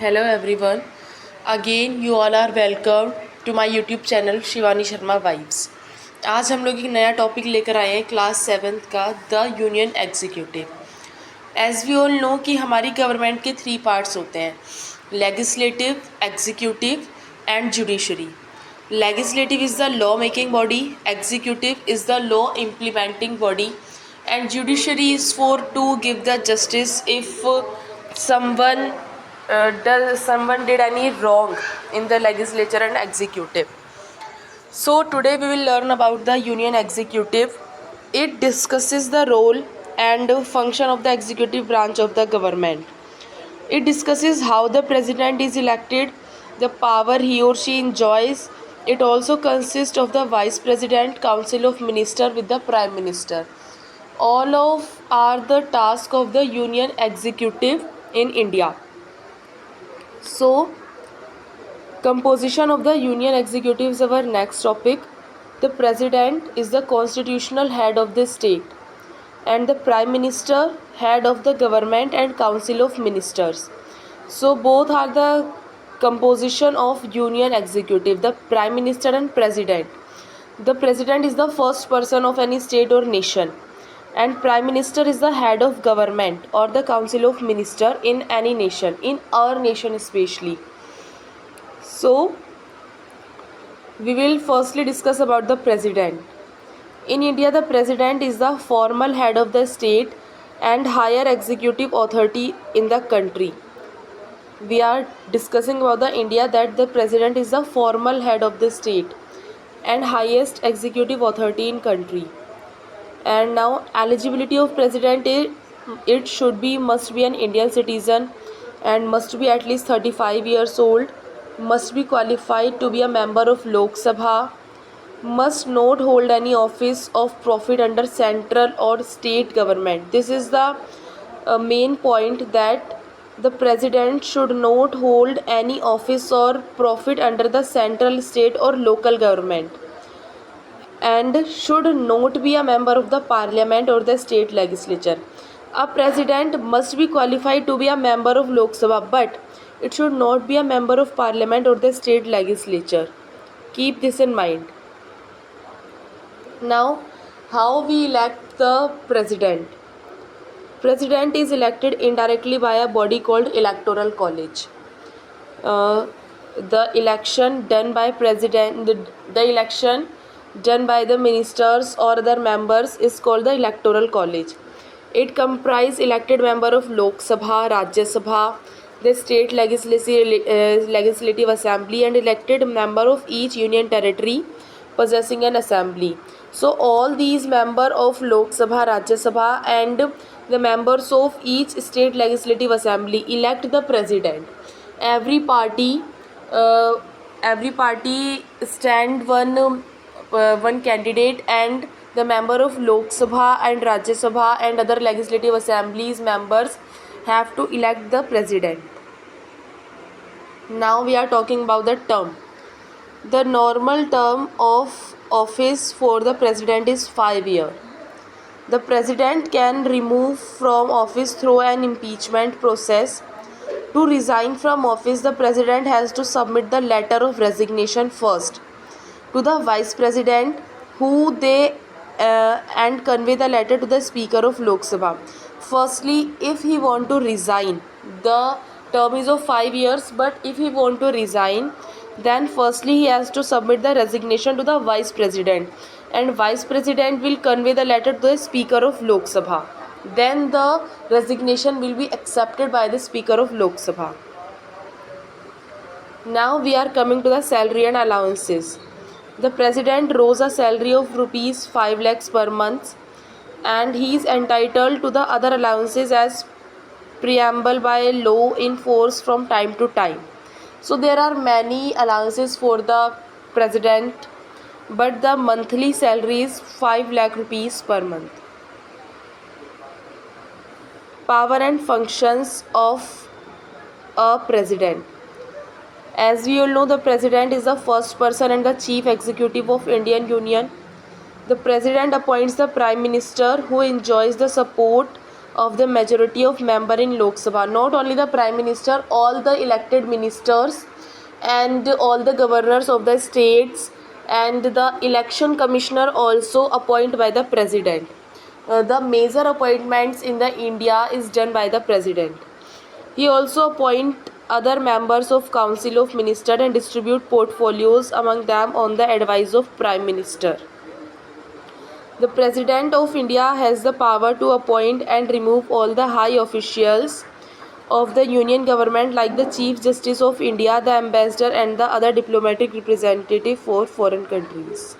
Hello everyone. Again you all are welcome to my YouTube channel Shivani Sharma vibes. आज हम लोग एक नया टॉपिक लेकर आए हैं क्लास 7th का, the union executive. As we all know कि हमारी गवर्नमेंट के 3 पार्ट्स होते हैं, legislative, executive and judiciary. Legislative is the law making body, executive is the law implementing body and judiciary is for to give the justice if someone someone did any wrong in the legislature and executive. So today we will learn about the union executive. It discusses the role and function of the executive branch of the government. It discusses how the president is elected, the power he or she enjoys. It also consists of the vice president, council of minister with the prime minister. All of are the task of the union executive in India. So composition of the union executive is our next topic. The president is the constitutional head of the state and the prime minister head of the government and council of ministers. So both are the composition of union executive, the prime minister and president. The president is the first person of any state or nation, and prime minister is the head of government or the council of minister in any nation, in our nation especially. So we will firstly discuss about the president. In India, the president is the formal head of the state and higher executive authority in the country. We are discussing about the India, that the president is the formal head of the state and highest executive authority in country. And now eligibility of president is, it should be, must be an Indian citizen and must be at least 35 years old, must be qualified to be a member of Lok Sabha, must not hold any office of profit under central or state government. This is the main point, that the president should not hold any office or profit under the central, state or local government, and should not be a member of the parliament or the state legislature. A president must be qualified to be a member of Lok Sabha, but it should not be a member of parliament or the state legislature. Keep this in mind. Now, how we elect the president? President is elected indirectly by a body called electoral college. The election done by president, the election done by the ministers or other members is called the electoral college. It comprises elected member of Lok Sabha, Rajya Sabha, the state legislative assembly, and elected member of each union territory possessing an assembly. So all these member of Lok Sabha, Rajya Sabha and the members of each state legislative assembly elect the president. Every party stand one candidate, and the member of Lok Sabha and Rajya Sabha and other legislative assemblies members have to elect the president. Now we are talking about the term. The normal term of office for the president is 5 years. The president can remove from office through an impeachment process. To resign from office, the president has to submit the letter of resignation first to the vice president, who they and convey the letter to the speaker of Lok Sabha. Firstly, if he want to resign, the term is of 5 years, but if he want to resign, then firstly he has to submit the resignation to the vice president, and vice president will convey the letter to the speaker of Lok Sabha. Then the resignation will be accepted by the speaker of Lok Sabha. Now we are coming to the salary and allowances. The president draws a salary of rupees 5 lakhs per month, and he is entitled to the other allowances as preamble by law in force from time to time. So there are many allowances for the president, but the monthly salary is 5 lakh rupees per month. Power and functions of a president. As we all know, the president is the first person and the chief executive of Indian Union. The president appoints the prime minister, who enjoys the support of the majority of member in Lok Sabha. Not only the Prime Minister, all the elected ministers and all the governors of the states and the election commissioner also appointed by the president. The major appointments in the India is done by the president. He also appoint other members of Council of Ministers and distribute portfolios among them on the advice of Prime Minister. The President of India has the power to appoint and remove all the high officials of the Union government like the Chief Justice of India, the Ambassador and the other diplomatic representative for foreign countries.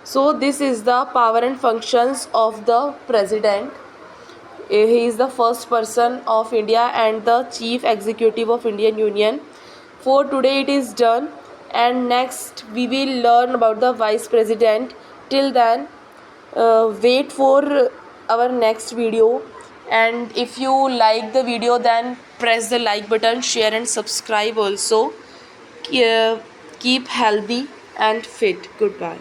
So this is the power and functions of the President. He is the first person of India and the Chief Executive of Indian Union. For today it is done, and next we will learn about the Vice President. Till then, wait for our next video, and if you like the video then press the like button, share and subscribe also. Keep healthy and fit. Goodbye.